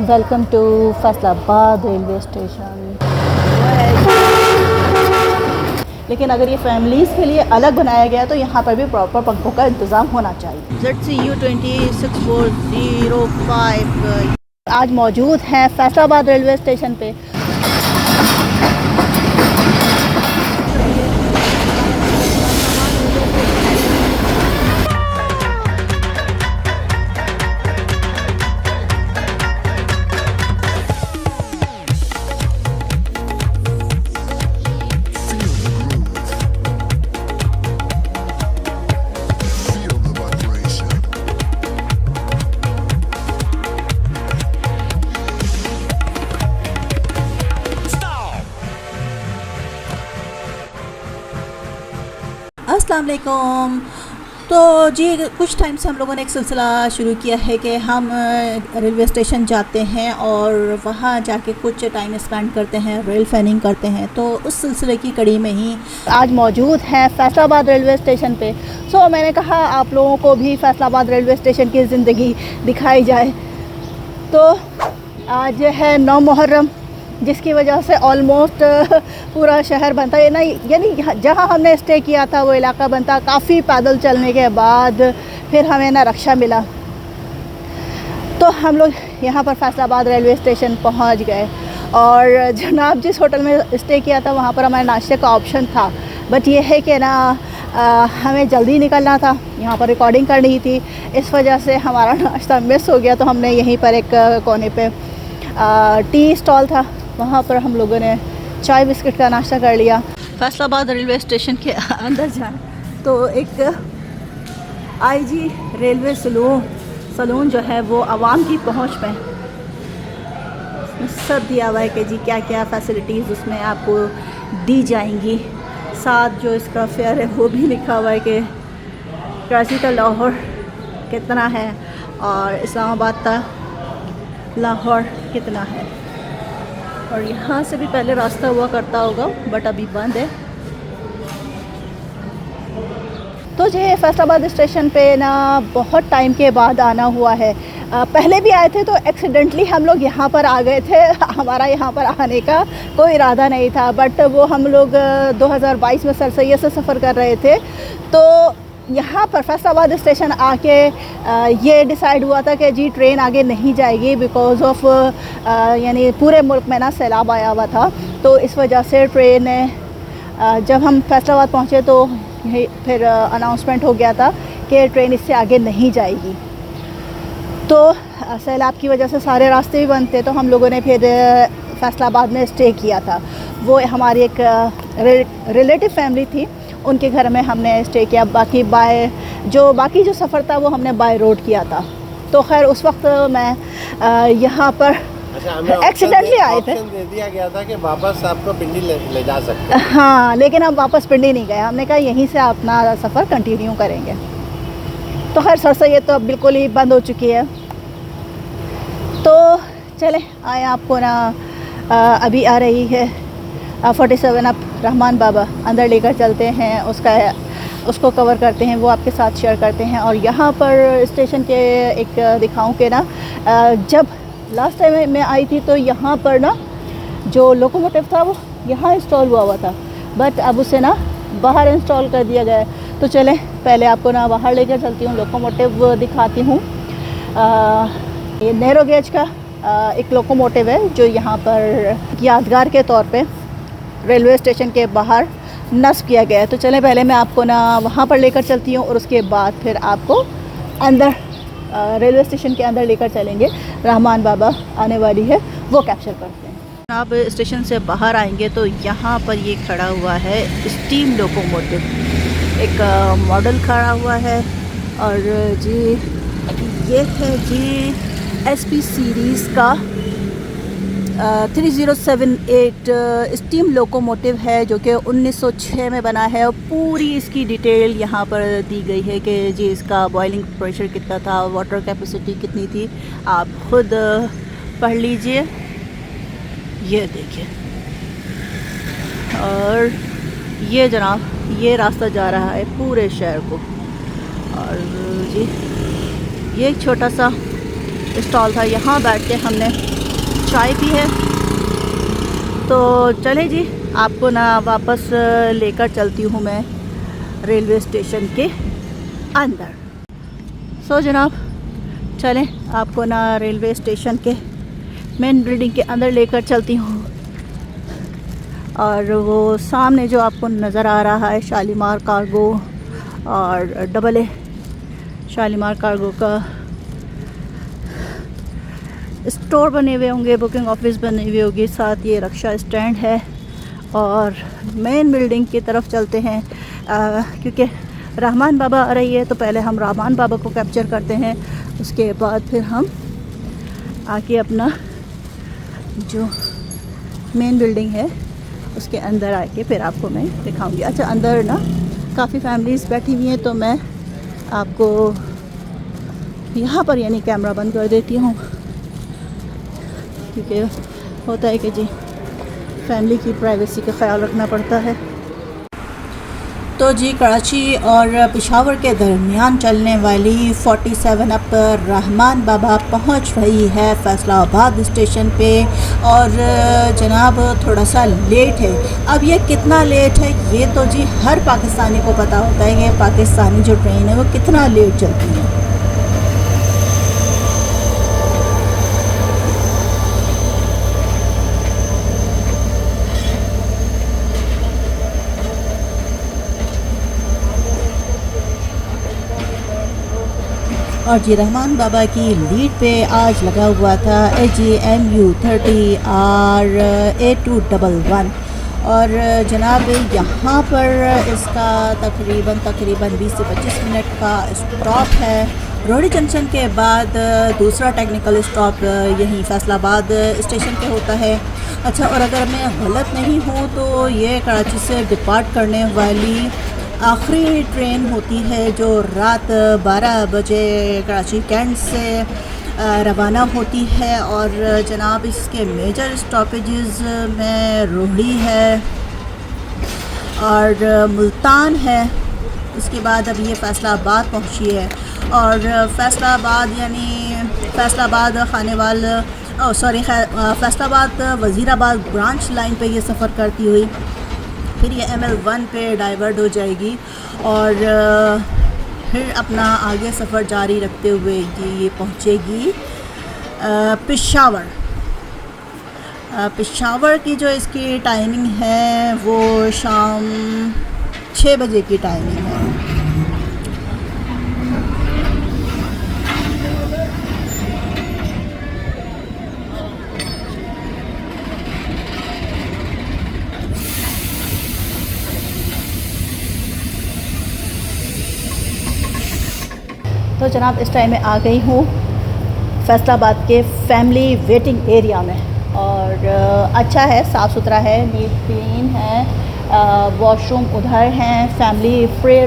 Welcome to Faisalabad railway station. लेकिन अगर ये फैमिलीज़ के लिए अलग बनाया गया तो यहाँ पर भी प्रॉपर पंखों का इंतज़ाम होना चाहिए। ZCU 26405 आज मौजूद हैं फैसलाबाद रेलवे स्टेशन पे। अस्सलाम वालेकुम। तो जी कुछ टाइम से हम लोगों ने एक सिलसिला शुरू किया है कि हम रेलवे स्टेशन जाते हैं और वहाँ जाके कुछ टाइम स्पेंड करते हैं, रेल फैनिंग करते हैं। तो उस सिलसिले की कड़ी में ही आज मौजूद हैं फैसलाबाद रेलवे स्टेशन पे। सो मैंने कहा आप लोगों को भी फैसलाबाद रेलवे स्टेशन की ज़िंदगी दिखाई जाए। तो आज है 9 मुहर्रम, जिसकी वजह से ऑलमोस्ट पूरा शहर बनता है ना, यानी जहाँ हमने स्टे किया था वो इलाका बनता। काफ़ी पैदल चलने के बाद फिर हमें ना रक्षा मिला, तो हम लोग यहाँ पर फैसलाबाद रेलवे स्टेशन पहुँच गए। और जनाब जिस होटल में स्टे किया था वहाँ पर हमारे नाश्ते का ऑप्शन था, बट ये है कि ना हमें जल्दी निकलना था, यहाँ पर रिकॉर्डिंग करनी थी, इस वजह से हमारा नाश्ता मिस हो गया। तो हमने यहीं पर एक कोने पे टी स्टॉल था, वहाँ पर हम लोगों ने चाय बिस्किट का नाश्ता कर लिया। फैसलाबाद रेलवे स्टेशन के अंदर जाए तो एक आईजी रेलवे सलून जो है वो आवाम की पहुँच में सब दिया हुआ है कि जी क्या क्या फैसिलिटीज़ उसमें आपको दी जाएंगी। साथ जो इसका फेयर है वो भी लिखा हुआ है कि कराची का लाहौर कितना है और इस्लामाबाद का लाहौर कितना है। और यहाँ से भी पहले रास्ता हुआ करता होगा, बट अभी बंद है। तो ये फैसलाबाद स्टेशन पे ना बहुत टाइम के बाद आना हुआ है। पहले भी आए थे तो एक्सीडेंटली हम लोग यहाँ पर आ गए थे। हमारा यहाँ पर आने का कोई इरादा नहीं था, बट वो हम लोग 2022 में सरसैयद से सफ़र कर रहे थे। तो यहाँ पर फैसलाबाद स्टेशन आके ये डिसाइड हुआ था कि जी ट्रेन आगे नहीं जाएगी बिकॉज़ ऑफ यानी पूरे मुल्क में ना सैलाब आया हुआ था। तो इस वजह से ट्रेन जब हम फैसलाबाद पहुँचे तो फिर अनाउंसमेंट हो गया था कि ट्रेन इससे आगे नहीं जाएगी। तो सैलाब की वजह से सारे रास्ते भी बंद थे, तो हम लोगों ने फिर फैसलाबाद में स्टे किया था। वो हमारी एक रिलेटिव फैमिली थी, उनके घर में हमने स्टे किया। बाकी बाकी जो सफ़र था वो हमने बाय रोड किया था। तो खैर उस वक्त मैं यहाँ पर एक्सीडेंटली आए थे। दे दिया गया था कि वापस आपको पिंडी ले जा सकते हैं। हाँ, लेकिन हम वापस पिंडी नहीं गए, हमने कहा यहीं से अपना सफ़र कंटिन्यू करेंगे। तो खैर सरसैयद तो अब बिल्कुल ही बंद हो चुकी है। तो चले आए आपको ना अभी आ रही है 47 अप रहमान बाबा, अंदर लेकर चलते हैं, उसको कवर करते हैं, वो आपके साथ शेयर करते हैं। और यहाँ पर स्टेशन के एक दिखाऊं के ना जब लास्ट टाइम मैं आई थी तो यहाँ पर ना जो लोकोमोटिव था वो यहाँ इंस्टॉल हुआ था, बट अब उसे ना बाहर इंस्टॉल कर दिया गया है। तो चलें पहले आपको ना बाहर लेकर चलती हूँ, लोकोमोटिव दिखाती हूँ। ये नैरो गेज का एक लोकोमोटिव है जो यहाँ पर यादगार के तौर पे रेलवे स्टेशन के बाहर नस्ब किया गया है। तो चलें पहले मैं आपको ना वहाँ पर लेकर चलती हूँ और उसके बाद फिर आपको अंदर रेलवे स्टेशन के अंदर लेकर चलेंगे। रहमान बाबा आने वाली है, वो कैप्चर करते हैं। आप स्टेशन से बाहर आएंगे तो यहाँ पर ये खड़ा हुआ है स्टीम लोकोमोटिव, एक मॉडल खड़ा हुआ है। और जी ये है जी SP सीरीज़ का 3078 स्टीम लोकोमोटिव है जो कि 1906 में बना है। और पूरी इसकी डिटेल यहाँ पर दी गई है कि जी इसका बॉइलिंग प्रेशर कितना था, वाटर कैपेसिटी कितनी थी, आप खुद पढ़ लीजिए। ये देखिए, और ये जनाब ये रास्ता जा रहा है पूरे शहर को। और जी ये एक छोटा सा स्टॉल था, यहाँ बैठ के हमने चाय पी है। तो चले जी, आपको ना वापस लेकर चलती हूँ मैं रेलवे स्टेशन के अंदर। सो जनाब, चलें आपको ना रेलवे स्टेशन के मेन बिल्डिंग के अंदर लेकर चलती हूँ। और वो सामने जो आपको नज़र आ रहा है शालीमार कार्गो और डबल ए शालीमार कार्गो का स्टोर बने हुए होंगे, बुकिंग ऑफिस बनी हुई होगी, साथ ये रक्षा स्टैंड है। और मेन बिल्डिंग की तरफ चलते हैं क्योंकि रहमान बाबा आ रही है, तो पहले हम रहमान बाबा को कैप्चर करते हैं, उसके बाद फिर हम आके अपना जो मेन बिल्डिंग है उसके अंदर आके फिर आपको मैं दिखाऊंगी। अच्छा, अंदर ना काफ़ी फैमिलीज़ बैठी हुई हैं, तो मैं आपको यहाँ पर यानी कैमरा बंद कर देती हूँ, क्योंकि होता है कि जी फैमिली की प्राइवेसी का ख्याल रखना पड़ता है। तो जी, कराची और पेशावर के दरमियान चलने वाली 47 अप रहमान बाबा पहुंच रही है फैसलाबाद स्टेशन पे। और जनाब थोड़ा सा लेट है। अब ये कितना लेट है ये तो जी हर पाकिस्तानी को पता होता है कि पाकिस्तानी जो ट्रेन है वो कितना लेट चलती है। और जी रहमान बाबा की लीड पे आज लगा हुआ था AGMU 30R A211। और जनाब यहाँ पर इसका तकरीबन 20 से 25 मिनट का स्टॉप है। रोडी जंक्शन के बाद दूसरा टेक्निकल स्टॉप यहीं फैसलाबाद स्टेशन पे होता है। अच्छा, और अगर मैं गलत नहीं हूँ तो ये कराची से डिपार्ट करने वाली आखिरी ट्रेन होती है जो रात 12 बजे कराची कैंट से रवाना होती है। और जनाब इसके मेजर स्टॉपेजेस में रोहड़ी है और मुल्तान है। इसके बाद अब ये फैसलाबाद पहुंची है। और फैसलाबाद यानी फैसलाबाद खानेवाल फैसलाबाद वज़ीराबाद ब्रांच लाइन पे ये सफ़र करती हुई फिर ये ML1 पे डाइवर्ट हो जाएगी और फिर अपना आगे सफ़र जारी रखते हुए ये पहुँचेगी पेशावर। पेशावर की जो इसकी टाइमिंग है वो शाम 6 बजे की टाइमिंग है। तो जनाब इस टाइम में आ गई हूँ फैसलाबाद के फैमिली वेटिंग एरिया में। और अच्छा है, साफ़ सुथरा है, नीट क्लीन है। वॉशरूम उधर हैं, फैमिली प्रे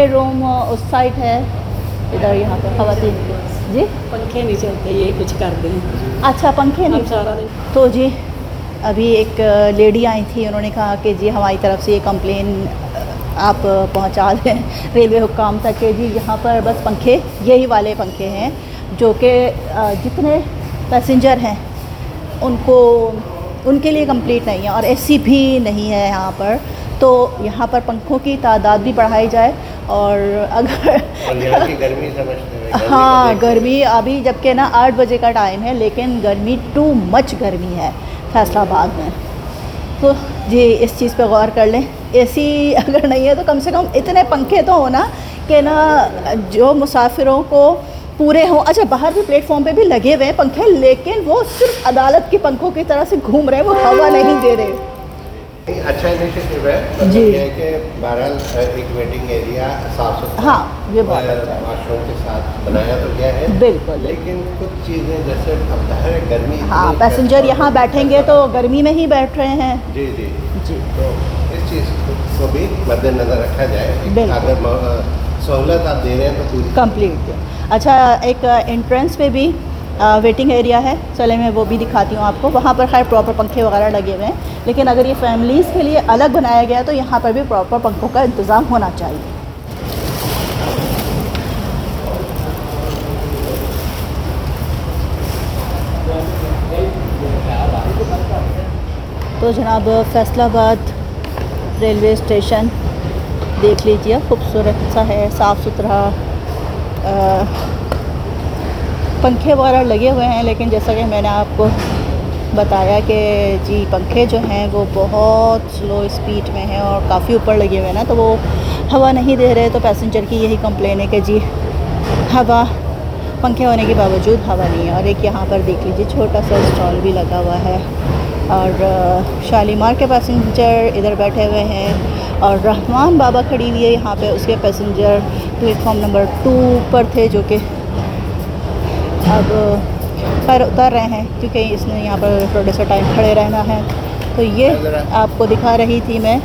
रूम उस साइड है, इधर यहाँ पे ख़वातीन जी पंखे नहीं चलते, ये कुछ कर दें। अच्छा, पंखे नहीं सारा दिन। तो जी अभी एक लेडी आई थी, उन्होंने कहा कि जी हमारी तरफ से ये कंप्लेन आप पहुंचा दें रेलवे हुक्काम तक के जी यहाँ पर बस पंखे यही वाले पंखे हैं जो कि जितने पैसेंजर हैं उनके लिए कंप्लीट नहीं है और AC भी नहीं है यहाँ पर। तो यहाँ पर पंखों की तादाद भी बढ़ाई जाए। और अगर यहाँ की गर्मी समझते हैं, हाँ गर्मी अभी जबकि ना 8 बजे का टाइम है, लेकिन गर्मी टू मच गर्मी है फैसलाबाद में। तो जी इस चीज़ पे गौर कर लें। AC अगर नहीं है तो कम से कम इतने पंखे तो हो ना कि ना जो मुसाफिरों को पूरे हों। अच्छा, बाहर भी प्लेटफॉर्म पे भी लगे हुए हैं पंखे, लेकिन वो सिर्फ अदालत के पंखों की तरह से घूम रहे हैं, वो हवा नहीं दे रहे। अच्छा इनिशिएटिव है। जी। ये है कि बहरहाल एक वेटिंग एरिया साफ सुथरा, हाँ ये बहुत अच्छा है, वॉशरूम के साथ बनाया तो गया है बिल्कुल। लेकिन कुछ चीज़ें जैसे अब है गर्मी, हाँ पैसेंजर यहाँ बैठेंगे तो गर्मी में ही बैठ रहे हैं। जी जी जी तो इस चीज़ को भी मद्देनज़र रखा जाए। बिल्कुल। अगर सहूलत आप दे रहे हैं तो पूरी कंप्लीट। अच्छा, एक एंट्रेंस पे भी वेटिंग एरिया है, चले मैं वो भी दिखाती हूँ आपको। वहाँ पर खैर प्रॉपर पंखे वगैरह लगे हुए हैं, लेकिन अगर ये फैमिलीज़ के लिए अलग बनाया गया तो यहाँ पर भी प्रॉपर पंखों का इंतज़ाम होना चाहिए। तो जनाब फैसलाबाद रेलवे स्टेशन देख लीजिए, खूबसूरत सा है, साफ़ सुथरा। पंखे वगैरह लगे हुए हैं, लेकिन जैसा कि मैंने आपको बताया कि जी पंखे जो हैं वो बहुत स्लो स्पीड में हैं और काफ़ी ऊपर लगे हुए हैं ना, तो वो हवा नहीं दे रहे। तो पैसेंजर की यही कंप्लेन है कि जी हवा, पंखे होने के बावजूद हवा नहीं है। और एक यहाँ पर देख लीजिए छोटा सा स्टॉल भी लगा हुआ है। और शालीमार के पैसेंजर इधर बैठे हुए हैं और रहमान बाबा खड़ी हुई है यहाँ पे। उसके पैसेंजर प्लेटफॉर्म नंबर 2 पर थे, जो कि अब पर उतर रहे हैं क्योंकि इसने यहाँ पर थोड़ा सा टाइम खड़े रहना है। तो ये आपको दिखा रही थी मैं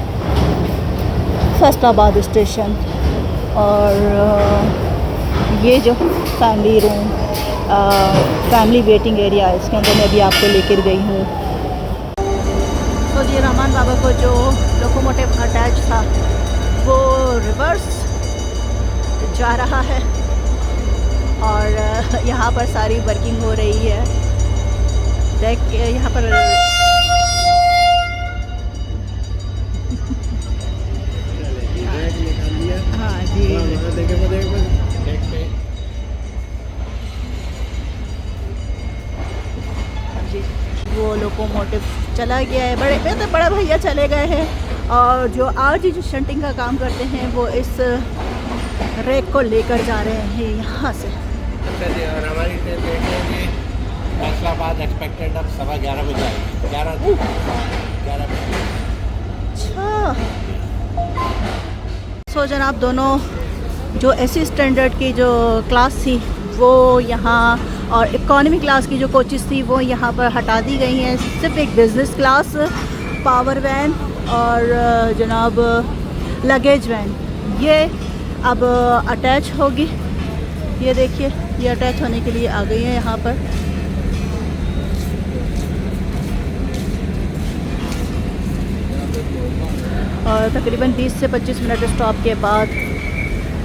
फैसलाबाद स्टेशन। और ये जो family room, family waiting area है, इसके अंदर मैं भी आपको लेकर गई हूँ। तो जी रहमान बाबा को जो लोकोमोटिव अटैच था वो रिवर्स जा रहा है और यहाँ पर सारी वर्किंग हो रही है। देख यहाँ पर हाँ जी, वो लोकोमोटिव चला गया है। बड़े भैया चले गए हैं और जो आज जो शंटिंग का काम करते हैं वो इस रेक को लेकर जा रहे हैं यहाँ से। अच्छा जी, और हमारी ट्रेन देखेंगे फैसलाबाद एक्सपेक्टेड अब 11:15 बजे आएगी। 11 बजे। अच्छा, सो जनाब दोनों जो एसी स्टैंडर्ड की जो क्लास थी वो यहाँ, और इकोनॉमी क्लास की जो कोचेस थी वो यहाँ पर हटा दी गई हैं। सिर्फ एक बिज़नेस क्लास, पावर वैन और जनाब लगेज वैन ये अब अटैच होगी। ये देखिए, ये अटैच होने के लिए आ गई है यहाँ पर। और तकरीबन 20 से 25 मिनट स्टॉप के बाद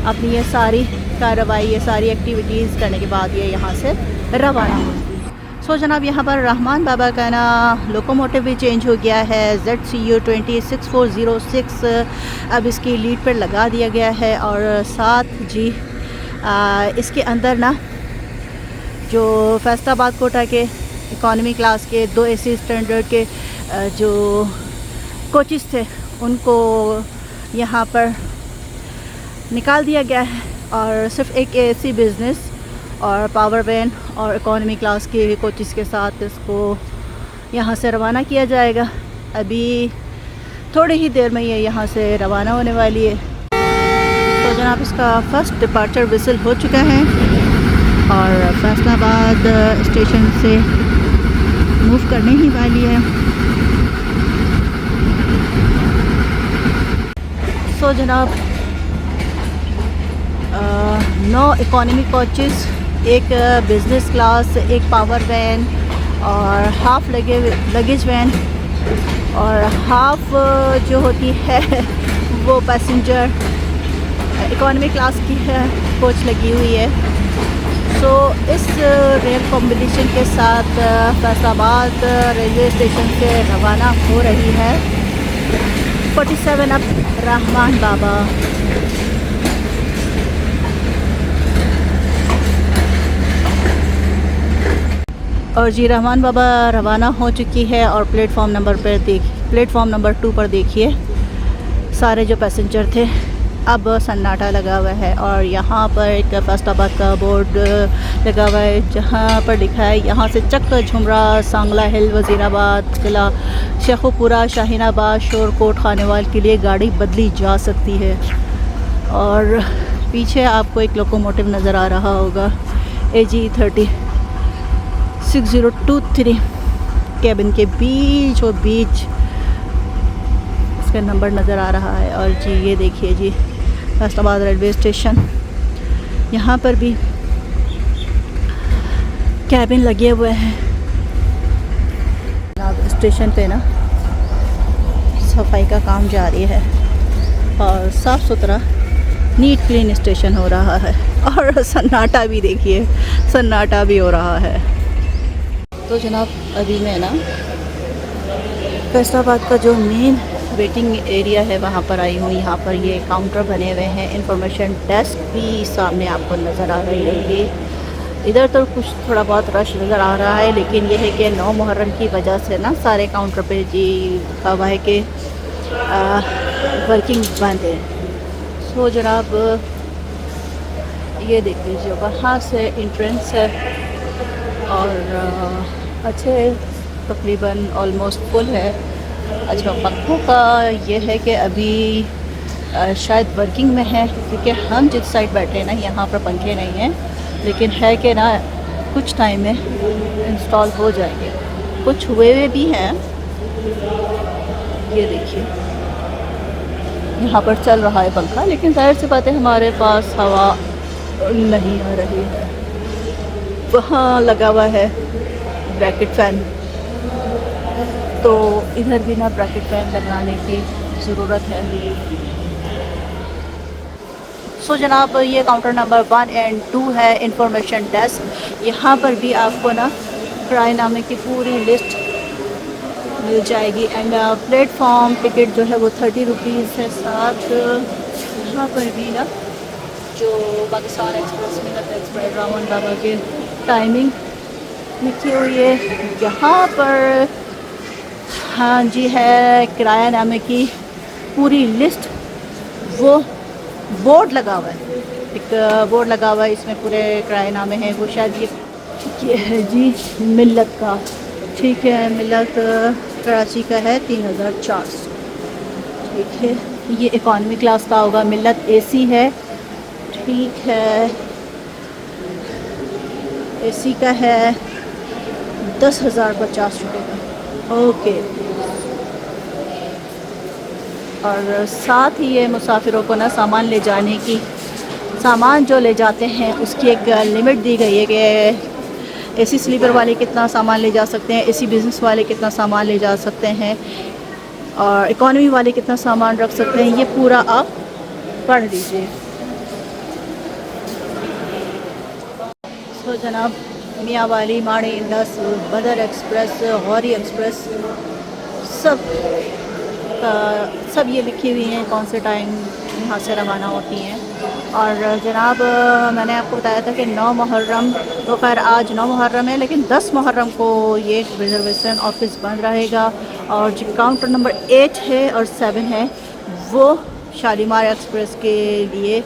अपनी ये सारी कार्रवाई, ये सारी एक्टिविटीज़ करने के बाद ये यहाँ से रवाना होगी। सो जनाब यहाँ पर रहमान बाबा का ना लोकोमोटिव भी चेंज हो गया है। ZCU 26406 अब इसकी लीड पर लगा दिया गया है। और साथ जी इसके अंदर ना जो फैसलाबाद कोटा के इकोनॉमी क्लास के 2 एसी स्टैंडर्ड के जो कोचेस थे उनको यहाँ पर निकाल दिया गया है और सिर्फ एक एसी बिज़नेस और पावर वैन और इकोनॉमी क्लास के कोचेस के साथ इसको यहाँ से रवाना किया जाएगा। अभी थोड़ी ही देर में ये यहाँ से रवाना होने वाली है। तो जनाब इसका फर्स्ट डिपार्चर विसल हो चुका है और फैसलाबाद स्टेशन से मूव करने ही वाली है। सो जनाब 9 इकोनॉमी कोचेस, एक बिज़नेस क्लास, एक पावर वैन और हाफ लगेज वैन और हाफ जो होती है वो पैसेंजर इकोनॉमी क्लास की है कोच लगी हुई है। सो इस रेल कॉम्बिनेशन के साथ फैसलाबाद रेलवे स्टेशन से रवाना हो रही है 47 अब रहमान बाबा। और जी रहमान बाबा रवाना हो चुकी है और प्लेटफॉर्म नंबर 2 पर देखिए सारे जो पैसेंजर थे, अब सन्नाटा लगा हुआ है। और यहाँ पर एक फैसलाबाद का बोर्ड लगा हुआ है जहाँ पर लिखा है यहाँ से चक्का झुमरा, सांगला हिल, वज़ीराबाद, किला शेखुपुरा, शाहीनाबाद, शोरकोट, खानेवाल के लिए गाड़ी बदली जा सकती है। और पीछे आपको एक लोकोमोटिव नज़र आ रहा होगा AG 6023 कैबिन के बीचों बीच इसका नंबर नज़र आ रहा है। और जी ये देखिए जी फैसलाबाद रेलवे स्टेशन, यहाँ पर भी कैबिन लगे हुए हैं। स्टेशन पे ना सफाई का काम जारी है और साफ़ सुथरा नीट क्लीन स्टेशन हो रहा है। और सन्नाटा भी देखिए, सन्नाटा भी हो रहा है। तो जनाब अभी मैं ना फैसलाबाद का जो मेन वेटिंग एरिया है वहाँ पर आई हूँ। यहाँ पर ये काउंटर बने हुए हैं, इंफॉर्मेशन डेस्क भी सामने आपको नज़र आ रही होगी। इधर तो कुछ थोड़ा बहुत रश नज़र आ रहा है, लेकिन ये है कि 9 मुहर्रम की वजह से ना सारे काउंटर पे जी लिखा हुआ है कि वर्किंग बंद है। सो जनाब ये देख लीजिए, बाहर से एंट्रेंस है और अच्छे तकरीबन ऑलमोस्ट फुल है। अच्छा, पंखों का ये है कि अभी शायद वर्किंग में है, क्योंकि हम जिस साइड बैठे हैं ना यहाँ पर पंखे नहीं हैं, लेकिन है कि ना कुछ टाइम में इंस्टॉल हो जाएंगे। कुछ हुए हुए भी हैं, ये देखिए यहाँ पर चल रहा है पंखा, लेकिन जाहिर सी बात है हमारे पास हवा नहीं आ रही है। वहाँ लगा हुआ है ब्रैकेट फ़ैन, तो इधर भी ना ब्रैकेट फ़ैन लगाने की ज़रूरत है। सो जनाब ये काउंटर नंबर 1 और 2 है, इंफॉर्मेशन डेस्क। यहाँ पर भी आपको ना किराएनामे की पूरी लिस्ट मिल जाएगी। एंड प्लेटफॉर्म टिकट जो है वो 30 रुपीज़ है। साथ यहाँ पर भी ना जो पाकिस्तान एक्सप्रेस, मिल्लत एक्सप्रेस, रामन बाबा के टाइमिंग लिखी हुई है। यहाँ पर हाँ जी है किरायानामे की पूरी लिस्ट, वो बोर्ड लगा हुआ है, एक बोर्ड लगा हुआ है, इसमें पूरे किरायानामे हैं। वो शायद ये है जी मिल्लत का, ठीक है, मिल्लत कराची का है 3400, ठीक है। ये इकॉनमी क्लास का होगा, मिल्लत एसी है, ठीक है, एसी का है 10,050 रुपये का, ओके। और साथ ही ये मुसाफिरों को ना सामान ले जाने की, सामान जो ले जाते हैं उसकी एक लिमिट दी गई है कि एसी स्लीपर वाले कितना सामान ले जा सकते हैं, एसी बिज़नेस वाले कितना सामान ले जा सकते हैं, और इकॉनमी वाले कितना सामान रख सकते हैं। ये पूरा आप पढ़ लीजिए। तो जनाब मियाँ वाली, माड़ी, इंडस, बदर एक्सप्रेस, गौरी एक्सप्रेस, सब ये लिखी हुई हैं कौन से टाइम यहाँ से रवाना होती हैं। और जनाब मैंने आपको बताया था कि 9 मुहर्रम, तो खैर आज 9 मुहर्रम है, लेकिन 10 मुहर्रम को ये रिजर्वेशन ऑफिस बंद रहेगा। और जो काउंटर नंबर 8 है और 7 है वो शालीमार एक्सप्रेस के लिए,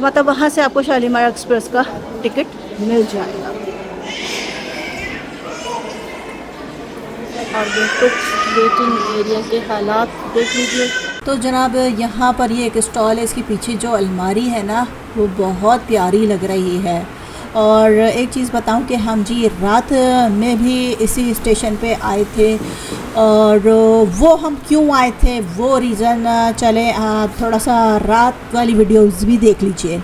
मतलब वहाँ से आपको शालीमार एक्सप्रेस का टिकट मिल जाएगा। और ये कुछ वेटिंग एरिया के हालात देख लीजिए। तो जनाब यहाँ पर ये एक स्टॉल है, इसके पीछे जो अलमारी है ना वो बहुत प्यारी लग रही है। और एक चीज़ बताऊँ कि हम जी रात में भी इसी स्टेशन पे आए थे, और वो हम क्यों आए थे वो रीज़न चले थोड़ा सा रात वाली वीडियोज़ भी देख लीजिए।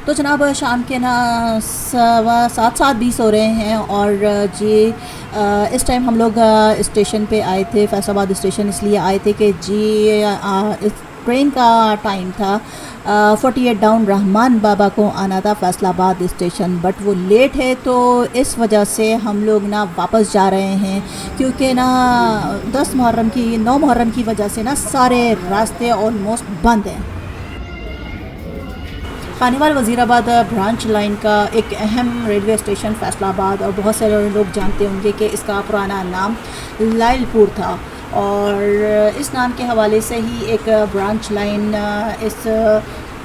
तो जनाब शाम के ना 7:20 हो रहे हैं, और जी इस टाइम हम लोग स्टेशन पे आए थे, फैसलाबाद स्टेशन इसलिए आए थे कि जी इस ट्रेन का टाइम था 48 डाउन रहमान बाबा को आना था फैसलाबाद स्टेशन, बट वो लेट है, तो इस वजह से हम लोग ना वापस जा रहे हैं, क्योंकि ना 9 मुहर्रम की वजह से ना सारे रास्ते ऑलमोस्ट बंद हैं। खानीवाल वज़ीराबाद ब्रांच लाइन का एक अहम रेलवे स्टेशन फैसलाबाद, और बहुत सारे लोग जानते होंगे कि इसका पुराना नाम लाइलपुर था, और इस नाम के हवाले से ही एक ब्रांच लाइन इस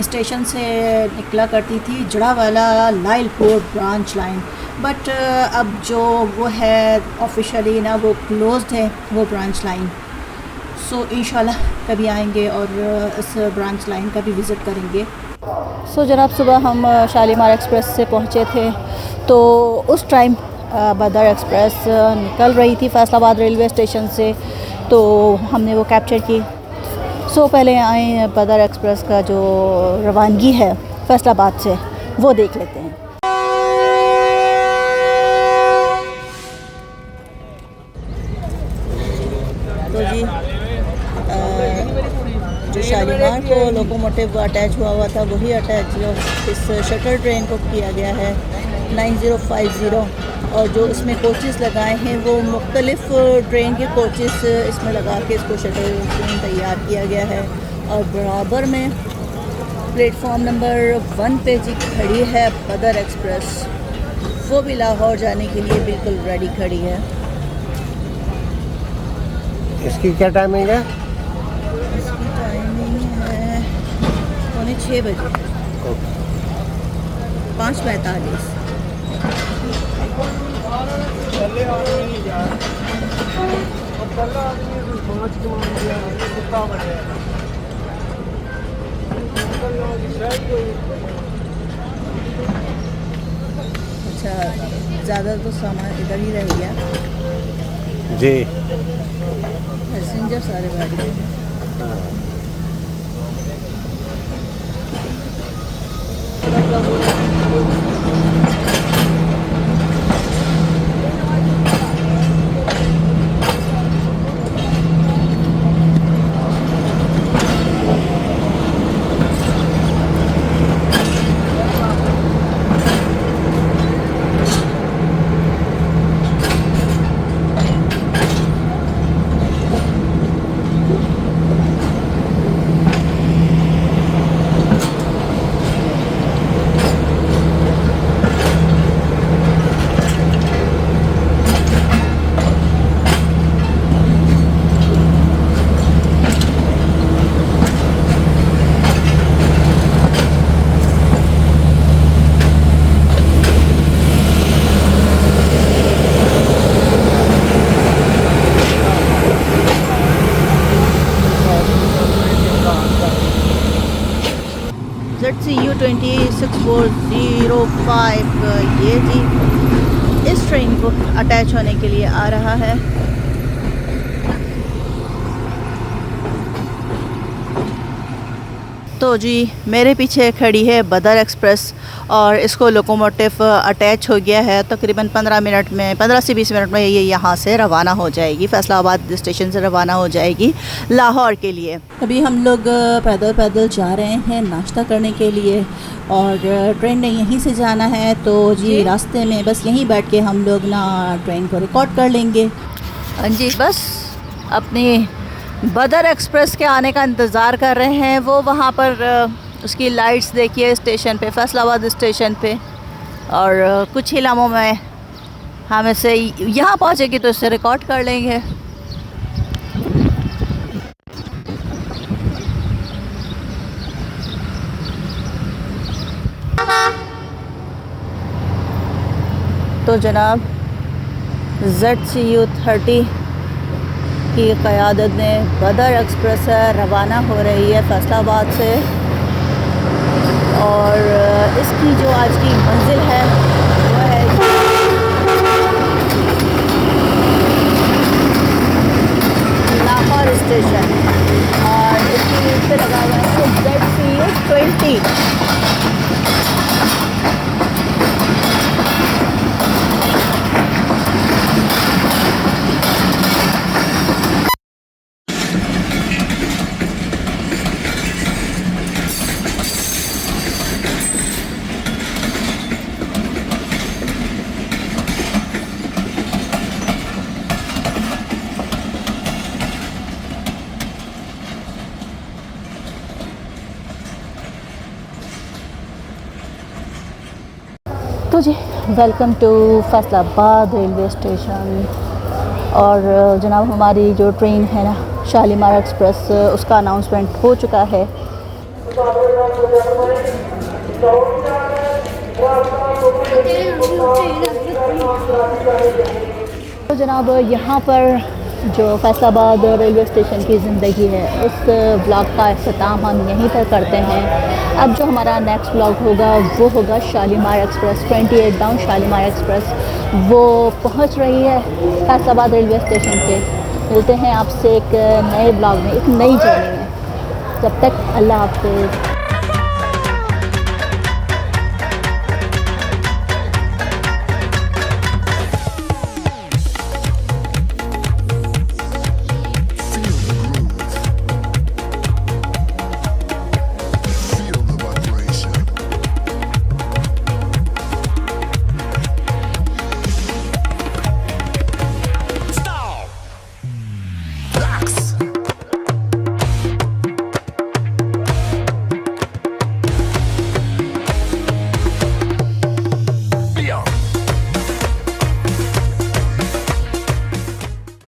स्टेशन से निकला करती थी, Jaranwala Lyallpur branch line. But अब जो वो है ऑफिशियली ना वो क्लोज्ड है वो ब्रांच लाइन। सो इंशाल्लाह कभी आएंगे और इस ब्रांच लाइन का भी विज़िट करेंगे। सो जनाब सुबह हम शालीमार एक्सप्रेस से पहुँचे थे, तो उस टाइम बदर एक्सप्रेस निकल रही थी फैसलाबाद रेलवे स्टेशन से, तो हमने वो कैप्चर की। सो पहले आए बदर एक्सप्रेस का जो रवानगी है फैसलाबाद से वो देख लेते हैं। तो जी जो शालीमार को लोग लोकोमोटिव अटैच हुआ था वही अटैच इस शटल ट्रेन को किया गया है 9050, और जो इसमें कोचेस लगाए हैं वो मुख्तलिफ ट्रेन के कोचेस इसमें लगा के इसको शटल ट्रेन तैयार किया गया है। और बराबर में प्लेटफॉर्म नंबर 1 पे जी खड़ी है बदर एक्सप्रेस, वो भी लाहौर जाने के लिए बिल्कुल रेडी खड़ी है। इसकी क्या टाइमिंग है? इसकी टाइमिंग है 6:45 बजे, 5:45। अच्छा, ज़्यादा तो सामान इधर ही रह गया, जी। पैसेंजर सारे बैठ गए हैं। ZCU 26405 ये जी इस ट्रेन को अटैच होने के लिए आ रहा है। तो जी मेरे पीछे खड़ी है बदर एक्सप्रेस और इसको लोकोमोटिव अटैच हो गया है। तकरीबन 15 से 20 मिनट में ये यहाँ से रवाना हो जाएगी, फैसलाबाद स्टेशन से रवाना हो जाएगी लाहौर के लिए। अभी हम लोग पैदल जा रहे हैं नाश्ता करने के लिए और ट्रेन ने यहीं से जाना है, तो जी रास्ते में बस यहीं बैठ के हम लोग ना ट्रेन को रिकॉर्ड कर लेंगे। हाँ जी, बस अपनी बदर एक्सप्रेस के आने का इंतज़ार कर रहे हैं। वो वहाँ पर उसकी लाइट्स देखिए स्टेशन पे, फैसलाबाद स्टेशन पे, और कुछ ही लम्हों में हम इसे यहाँ पहुँचेगी तो इसे रिकॉर्ड कर लेंगे। तो जनाब ZCU 30 की क़यादत में बदर एक्सप्रेस रवाना हो रही है फैसलाबाद से, और इसकी जो आज की मंजिल है वो है लाहौर स्टेशन, और इसकी पे लगा हुआ है ZCU 20। तो जी welcome to Faisalabad railway station. और जनाब हमारी जो ट्रेन है ना शालीमार एक्सप्रेस, उसका अनाउंसमेंट हो चुका है। तो जनाब यहाँ पर जो फैसलाबाद रेलवे स्टेशन की ज़िंदगी है उस ब्लॉग का अख्ताम हम यहीं पर करते हैं। अब जो हमारा नेक्स्ट ब्लॉग होगा वो होगा Shalimar express 28 down Shalimar express, वो पहुँच रही है फैसलाबाद रेलवे स्टेशन पे। मिलते हैं आपसे एक नए ब्लॉग में, एक नई जर्नी में। जब तक अल्लाह हाफ़िज़।